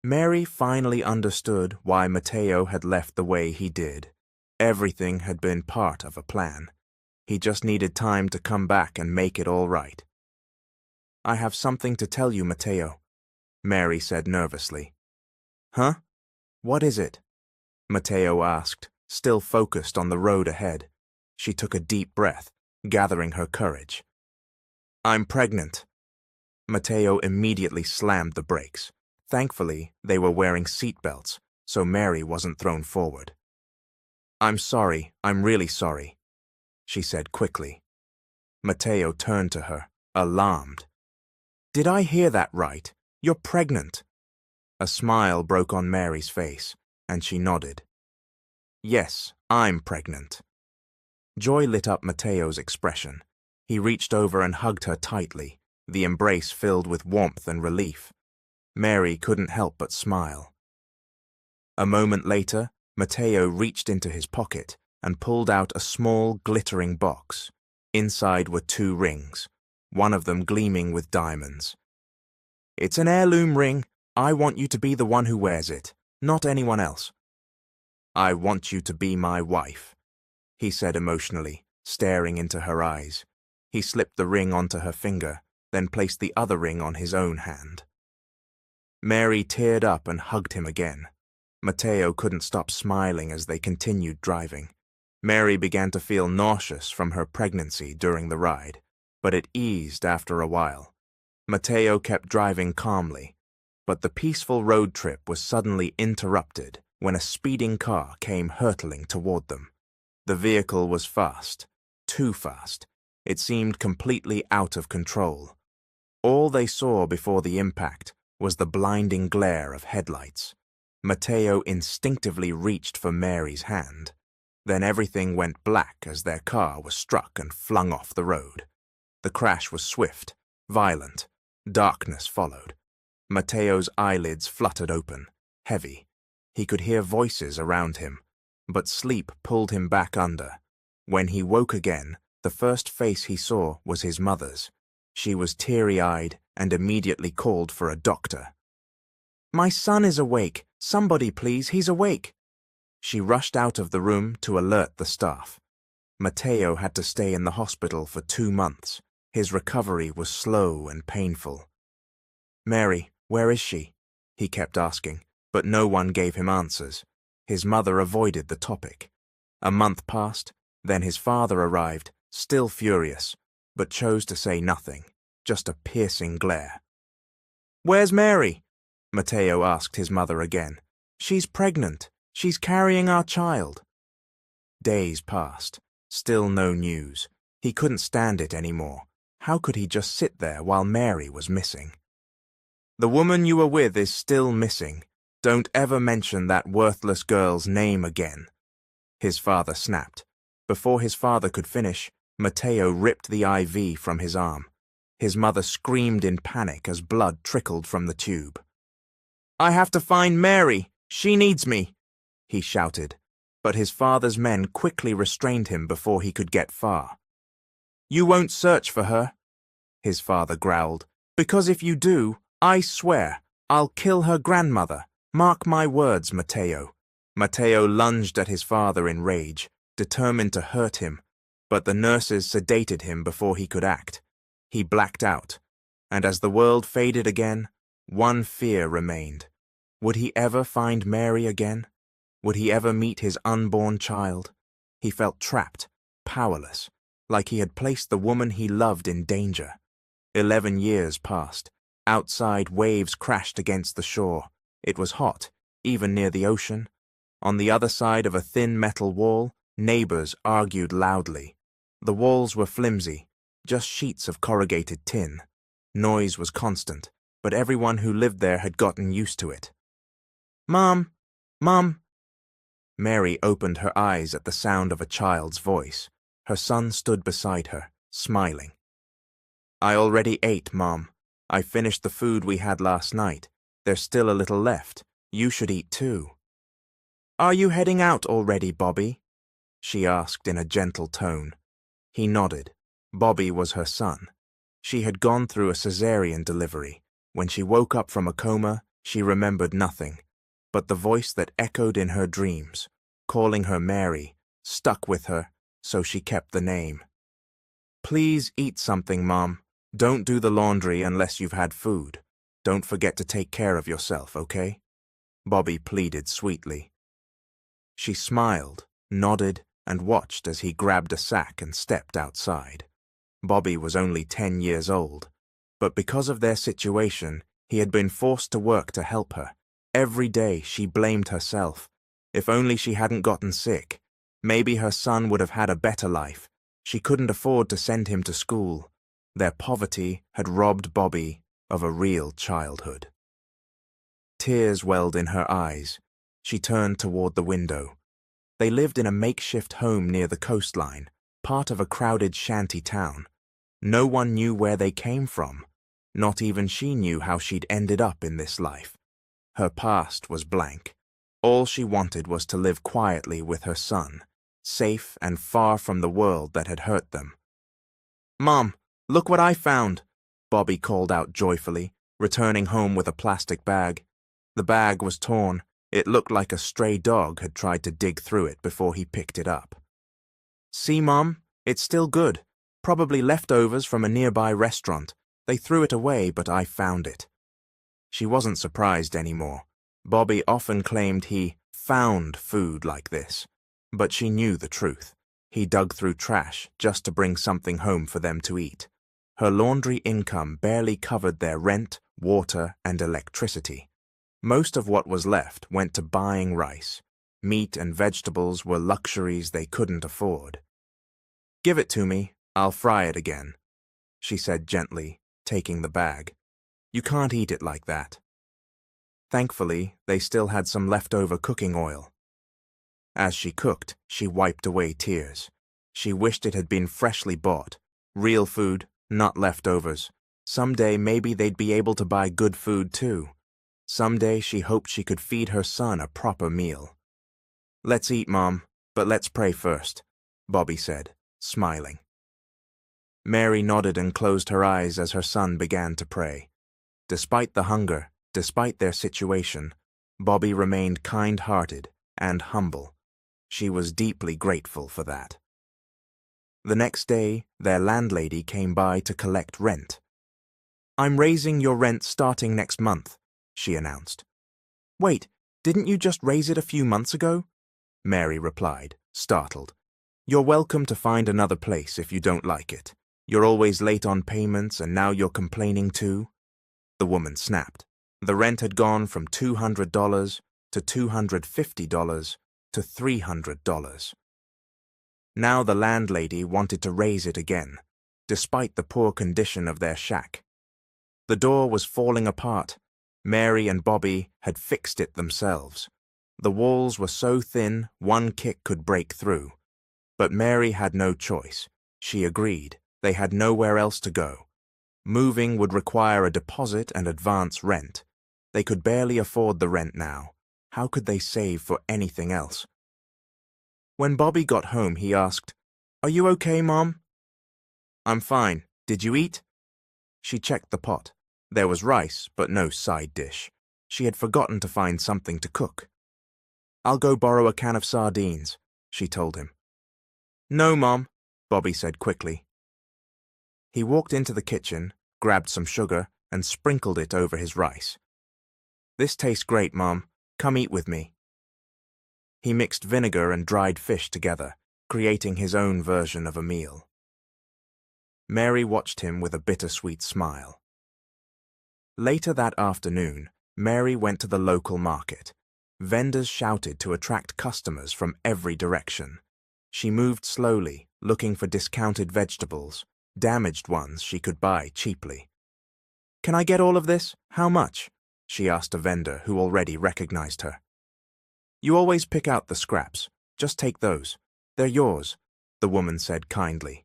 Mary finally understood why Matteo had left the way he did. Everything had been part of a plan. He just needed time to come back and make it all right. "I have something to tell you, Matteo," Mary said nervously. "Huh? What is it?" Matteo asked, still focused on the road ahead. She took a deep breath, gathering her courage. "I'm pregnant." Matteo immediately slammed the brakes. Thankfully, they were wearing seatbelts, so Mary wasn't thrown forward. "I'm sorry, I'm really sorry," she said quickly. Matteo turned to her, alarmed. "Did I hear that right? You're pregnant?" A smile broke on Mary's face, and she nodded. "Yes, I'm pregnant." Joy lit up Matteo's expression. He reached over and hugged her tightly, the embrace filled with warmth and relief. Mary couldn't help but smile. A moment later, Matteo reached into his pocket and pulled out a small, glittering box. Inside were 2 rings, one of them gleaming with diamonds. "It's an heirloom ring. I want you to be the one who wears it, not anyone else." "I want you to be my wife," he said emotionally, staring into her eyes. He slipped the ring onto her finger, then placed the other ring on his own hand. Mary teared up and hugged him again. Matteo couldn't stop smiling as they continued driving. Mary began to feel nauseous from her pregnancy during the ride, but it eased after a while. Matteo kept driving calmly, but the peaceful road trip was suddenly interrupted when a speeding car came hurtling toward them. The vehicle was fast, too fast. It seemed completely out of control. All they saw before the impact was the blinding glare of headlights. Matteo instinctively reached for Mary's hand. Then everything went black as their car was struck and flung off the road. The crash was swift, violent. Darkness followed. Matteo's eyelids fluttered open, heavy. He could hear voices around him, but sleep pulled him back under. When he woke again, the first face he saw was his mother's. She was teary-eyed and immediately called for a doctor. "My son is awake. Somebody, please, he's awake." She rushed out of the room to alert the staff. Matteo had to stay in the hospital for 2 months. His recovery was slow and painful. "Mary, where is she?" he kept asking, but no one gave him answers. His mother avoided the topic. A month passed, then his father arrived, still furious, but chose to say nothing, just a piercing glare. "Where's Mary?" Matteo asked his mother again. "She's pregnant. She's carrying our child." Days passed, still no news. He couldn't stand it anymore. How could he just sit there while Mary was missing? "The woman you were with is still missing. Don't ever mention that worthless girl's name again," his father snapped. Before his father could finish, Matteo ripped the IV from his arm. His mother screamed in panic as blood trickled from the tube. "I have to find Mary! She needs me!" he shouted, but his father's men quickly restrained him before he could get far. "You won't search for her," his father growled, "because if you do, I swear, I'll kill her grandmother. Mark my words, Matteo." Matteo lunged at his father in rage, determined to hurt him, but the nurses sedated him before he could act. He blacked out, and as the world faded again, one fear remained. Would he ever find Mary again? Would he ever meet his unborn child? He felt trapped, powerless, like he had placed the woman he loved in danger. 11 years passed. Outside, waves crashed against the shore. It was hot, even near the ocean. On the other side of a thin metal wall, neighbors argued loudly. The walls were flimsy, just sheets of corrugated tin. Noise was constant, but everyone who lived there had gotten used to it. "Mom! Mom!" Mary opened her eyes at the sound of a child's voice. Her son stood beside her, smiling. "I already ate, Mom. I finished the food we had last night. There's still a little left. You should eat too." "Are you heading out already, Bobby?" she asked in a gentle tone. He nodded. Bobby was her son. She had gone through a cesarean delivery. When she woke up from a coma, she remembered nothing. But the voice that echoed in her dreams, calling her Mary, stuck with her, so she kept the name. "Please eat something, Mom. Don't do the laundry unless you've had food. Don't forget to take care of yourself, okay?" Bobby pleaded sweetly. She smiled, nodded, and watched as he grabbed a sack and stepped outside. Bobby was only 10 years old, but because of their situation, he had been forced to work to help her. Every day she blamed herself. If only she hadn't gotten sick. Maybe her son would have had a better life. She couldn't afford to send him to school. Their poverty had robbed Bobby of a real childhood. Tears welled in her eyes. She turned toward the window. They lived in a makeshift home near the coastline, part of a crowded shanty town. No one knew where they came from. Not even she knew how she'd ended up in this life. Her past was blank. All she wanted was to live quietly with her son, safe and far from the world that had hurt them. "Mom, look what I found!" Bobby called out joyfully, returning home with a plastic bag. The bag was torn. It looked like a stray dog had tried to dig through it before he picked it up. "See, Mom? It's still good. Probably leftovers from a nearby restaurant. They threw it away, but I found it." She wasn't surprised anymore. Bobby often claimed he found food like this, but she knew the truth. He dug through trash just to bring something home for them to eat. Her laundry income barely covered their rent, water, and electricity. Most of what was left went to buying rice. Meat and vegetables were luxuries they couldn't afford. "Give it to me. I'll fry it again," she said gently, taking the bag. "You can't eat it like that." Thankfully, they still had some leftover cooking oil. As she cooked, she wiped away tears. She wished it had been freshly bought. Real food, not leftovers. Someday maybe they'd be able to buy good food too. Someday she hoped she could feed her son a proper meal. "Let's eat, Mom, but let's pray first," Bobby said, smiling. Mary nodded and closed her eyes as her son began to pray. Despite the hunger, despite their situation, Bobby remained kind-hearted and humble. She was deeply grateful for that. The next day, their landlady came by to collect rent. "I'm raising your rent starting next month," she announced. "Wait, didn't you just raise it a few months ago?" Mary replied, startled. "You're welcome to find another place if you don't like it. You're always late on payments and now you're complaining too?" The woman snapped. The rent had gone from $200 to $250 to $300. Now the landlady wanted to raise it again, despite the poor condition of their shack. The door was falling apart. Mary and Bobby had fixed it themselves. The walls were so thin, one kick could break through. But Mary had no choice. She agreed. They had nowhere else to go. Moving would require a deposit and advance rent. They could barely afford the rent now. How could they save for anything else? When Bobby got home, he asked, "Are you okay, Mom?" "I'm fine. Did you eat?" She checked the pot. There was rice, but no side dish. She had forgotten to find something to cook. "I'll go borrow a can of sardines," she told him. "No, Mom. Bobby said quickly. He walked into the kitchen, grabbed some sugar, and sprinkled it over his rice. "This tastes great, Mom. Come eat with me." He mixed vinegar and dried fish together, creating his own version of a meal. Mary watched him with a bittersweet smile. Later that afternoon, Mary went to the local market. Vendors shouted to attract customers from every direction. She moved slowly, looking for discounted vegetables, damaged ones she could buy cheaply. "Can I get all of this? How much?" she asked a vendor who already recognized her. "You always pick out the scraps. Just take those. They're yours," the woman said kindly.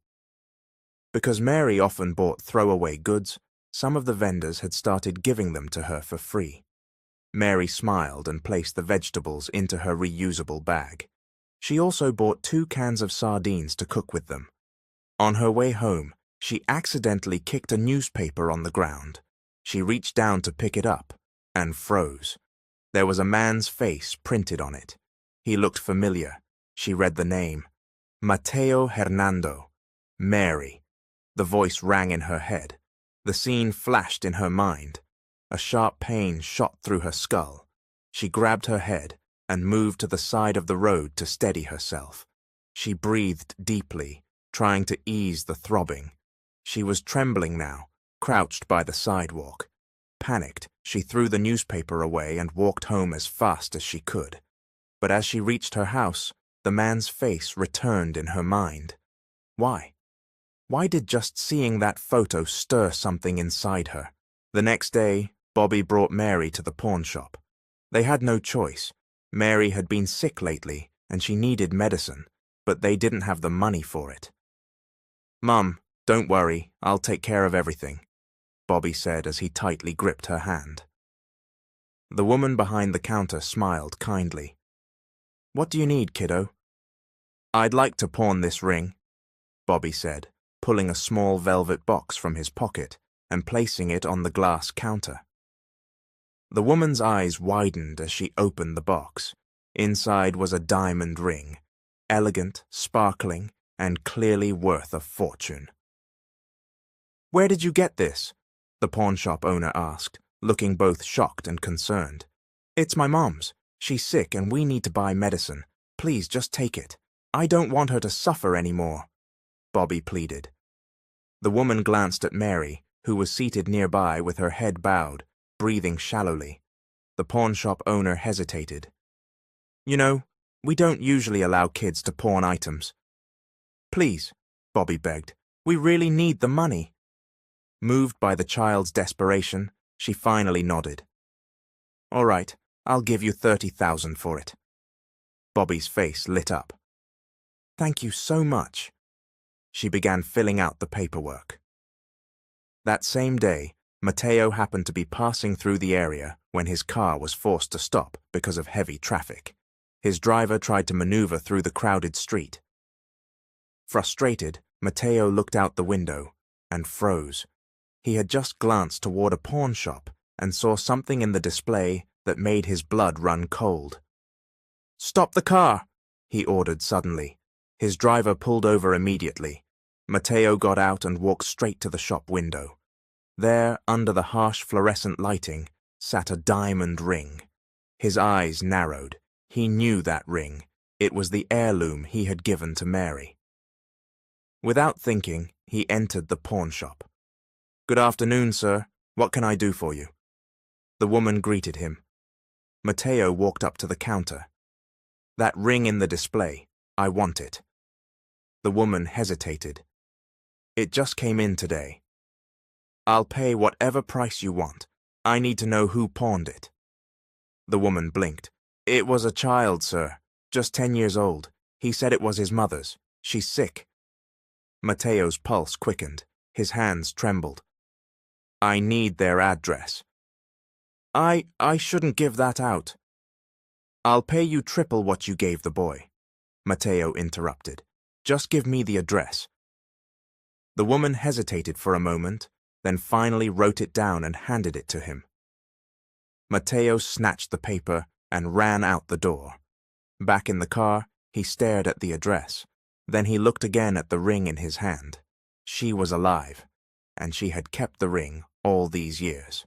Because Mary often bought throwaway goods, some of the vendors had started giving them to her for free. Mary smiled and placed the vegetables into her reusable bag. She also bought 2 cans of sardines to cook with them. On her way home, she accidentally kicked a newspaper on the ground. She reached down to pick it up and froze. There was a man's face printed on it. He looked familiar. She read the name. Mateo Hernando. Mary. The voice rang in her head. The scene flashed in her mind. A sharp pain shot through her skull. She grabbed her head and moved to the side of the road to steady herself. She breathed deeply, trying to ease the throbbing. She was trembling now, crouched by the sidewalk. Panicked, she threw the newspaper away and walked home as fast as she could. But as she reached her house, the man's face returned in her mind. Why? Why did just seeing that photo stir something inside her? The next day, Bobby brought Mary to the pawn shop. They had no choice. Mary had been sick lately, and she needed medicine, but they didn't have the money for it. "Mum, don't worry, I'll take care of everything," Bobby said as he tightly gripped her hand. The woman behind the counter smiled kindly. "What do you need, kiddo?" "I'd like to pawn this ring," Bobby said, pulling a small velvet box from his pocket and placing it on the glass counter. The woman's eyes widened as she opened the box. Inside was a diamond ring, elegant, sparkling, and clearly worth a fortune. "Where did you get this?" the pawnshop owner asked, looking both shocked and concerned. "It's my mom's. She's sick and we need to buy medicine. Please just take it. I don't want her to suffer anymore," Bobby pleaded. The woman glanced at Mary, who was seated nearby with her head bowed, breathing shallowly. The pawnshop owner hesitated. "You know, we don't usually allow kids to pawn items." "Please," Bobby begged, "we really need the money." Moved by the child's desperation, she finally nodded. "All right, I'll give you 30,000 for it." Bobby's face lit up. "Thank you so much." She began filling out the paperwork. That same day, Mateo happened to be passing through the area when his car was forced to stop because of heavy traffic. His driver tried to maneuver through the crowded street. Frustrated, Mateo looked out the window and froze. He had just glanced toward a pawn shop and saw something in the display that made his blood run cold. "Stop the car!" he ordered suddenly. His driver pulled over immediately. Mateo got out and walked straight to the shop window. There, under the harsh fluorescent lighting, sat a diamond ring. His eyes narrowed. He knew that ring. It was the heirloom he had given to Mary. Without thinking, he entered the pawn shop. "Good afternoon, sir. What can I do for you?" The woman greeted him. Mateo walked up to the counter. "That ring in the display. I want it." The woman hesitated. "It just came in today." "I'll pay whatever price you want. I need to know who pawned it." The woman blinked. "It was a child, sir. Just 10 years old. He said it was his mother's. She's sick." Mateo's pulse quickened. His hands trembled. "I need their address." I shouldn't give that out." "I'll pay you triple what you gave the boy," Mateo interrupted. "Just give me the address." The woman hesitated for a moment, then finally wrote it down and handed it to him. Mateo snatched the paper and ran out the door. Back in the car, he stared at the address. Then he looked again at the ring in his hand. She was alive, and she had kept the ring all these years.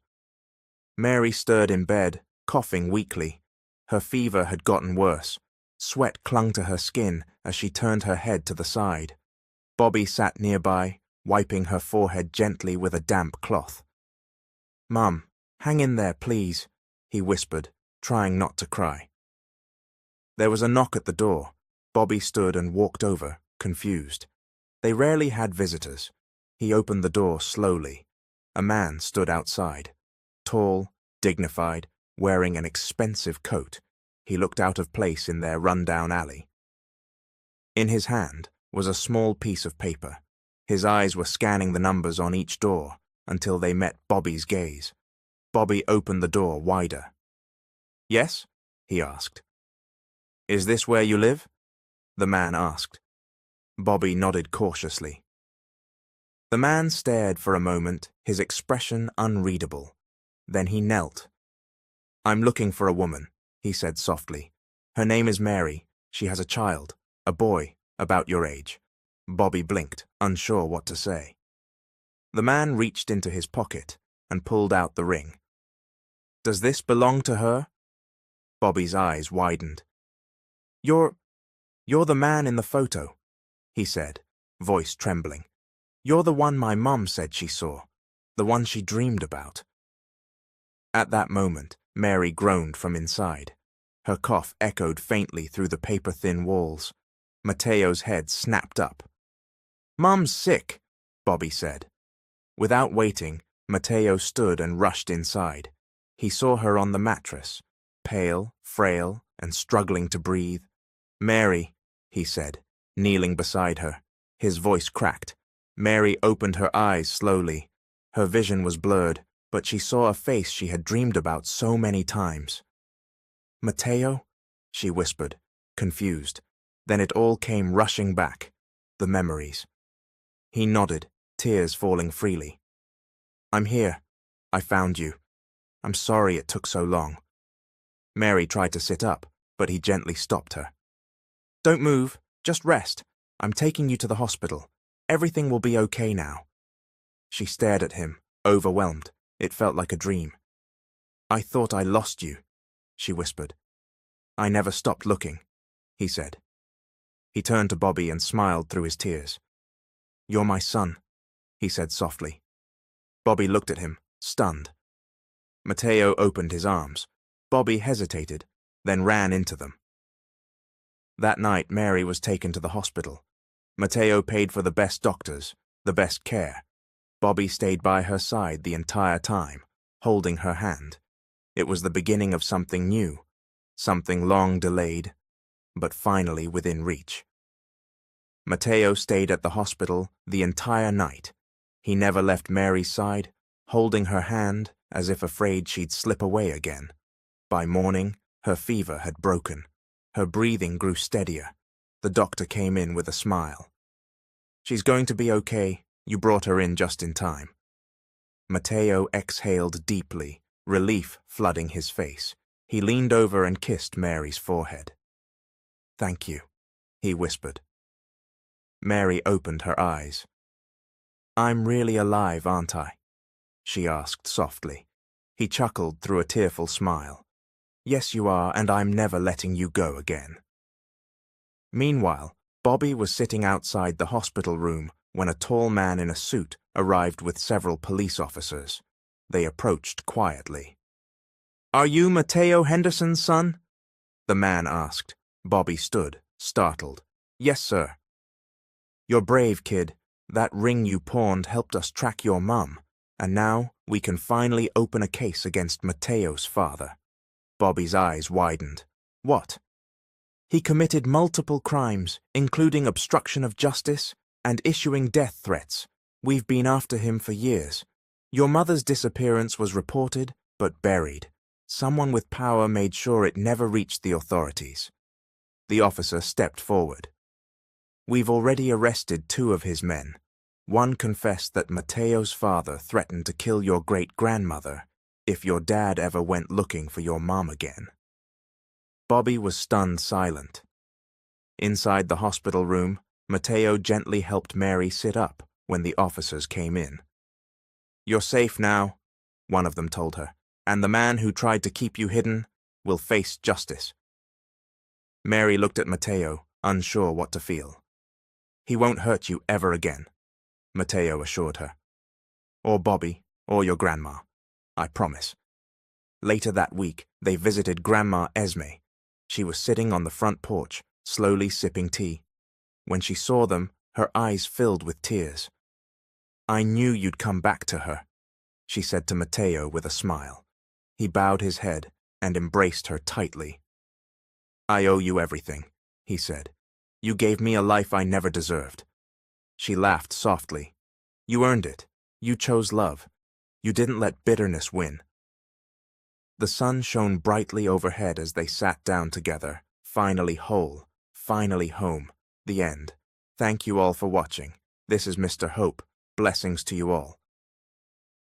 Mary stirred in bed, coughing weakly. Her fever had gotten worse. Sweat clung to her skin as she turned her head to the side. Bobby sat nearby, wiping her forehead gently with a damp cloth. "Mum, hang in there, please," he whispered, trying not to cry. There was a knock at the door. Bobby stood and walked over, confused. They rarely had visitors. He opened the door slowly. A man stood outside. Tall, dignified, wearing an expensive coat. He looked out of place in their run-down alley. In his hand was a small piece of paper. His eyes were scanning the numbers on each door until they met Bobby's gaze. Bobby opened the door wider. "Yes?" he asked. "Is this where you live?" the man asked. Bobby nodded cautiously. The man stared for a moment, his expression unreadable. Then he knelt. "I'm looking for a woman," he said softly. "Her name is Mary. She has a child, a boy, about your age." Bobby blinked, unsure what to say. The man reached into his pocket and pulled out the ring. "Does this belong to her?" Bobby's eyes widened. You're the man in the photo," he said, voice trembling. "You're the one my mum said she saw, the one she dreamed about." At that moment, Mary groaned from inside. Her cough echoed faintly through the paper-thin walls. Mateo's head snapped up. "Mum's sick," Bobby said. Without waiting, Mateo stood and rushed inside. He saw her on the mattress, pale, frail, and struggling to breathe. "Mary," he said, kneeling beside her. His voice cracked. Mary opened her eyes slowly. Her vision was blurred, but she saw a face she had dreamed about so many times. "Mateo?" she whispered, confused. Then it all came rushing back, the memories. He nodded, tears falling freely. "I'm here. I found you. I'm sorry it took so long." Mary tried to sit up, but he gently stopped her. "Don't move, just rest. I'm taking you to the hospital. Everything will be okay now." She stared at him, overwhelmed. It felt like a dream. "I thought I lost you," she whispered. "I never stopped looking," he said. He turned to Bobby and smiled through his tears. "You're my son," he said softly. Bobby looked at him, stunned. Mateo opened his arms. Bobby hesitated, then ran into them. That night, Mary was taken to the hospital. Mateo paid for the best doctors, the best care. Bobby stayed by her side the entire time, holding her hand. It was the beginning of something new, something long delayed, but finally within reach. Mateo stayed at the hospital the entire night. He never left Mary's side, holding her hand as if afraid she'd slip away again. By morning, her fever had broken. Her breathing grew steadier. The doctor came in with a smile. "She's going to be okay. You brought her in just in time." Mateo exhaled deeply, relief flooding his face. He leaned over and kissed Mary's forehead. "Thank you," he whispered. Mary opened her eyes. "I'm really alive, aren't I?" she asked softly. He chuckled through a tearful smile. "Yes, you are, and I'm never letting you go again." Meanwhile, Bobby was sitting outside the hospital room when a tall man in a suit arrived with several police officers. They approached quietly. "Are you Mateo Henderson's son?" the man asked. Bobby stood, startled. "Yes, sir." "You're brave, kid. That ring you pawned helped us track your mum, and now we can finally open a case against Mateo's father." Bobby's eyes widened. "What?" "He committed multiple crimes, including obstruction of justice and issuing death threats. We've been after him for years. Your mother's disappearance was reported, but buried. Someone with power made sure it never reached the authorities." The officer stepped forward. "We've already arrested 2 of his men. One confessed that Mateo's father threatened to kill your great-grandmother if your dad ever went looking for your mom again." Bobby was stunned silent. Inside the hospital room, Matteo gently helped Mary sit up when the officers came in. "You're safe now," one of them told her, "and the man who tried to keep you hidden will face justice." Mary looked at Matteo, unsure what to feel. "He won't hurt you ever again," Matteo assured her. "Or Bobby, or your grandma. I promise." Later that week, they visited Grandma Esme. She was sitting on the front porch, slowly sipping tea. When she saw them, her eyes filled with tears. "I knew you'd come back to her," she said to Matteo with a smile. He bowed his head and embraced her tightly. "I owe you everything," he said. "You gave me a life I never deserved." She laughed softly. "You earned it. You chose love. You didn't let bitterness win." The sun shone brightly overhead as they sat down together, finally whole, finally home. The end. Thank you all for watching. This is Mr. Hope. Blessings to you all.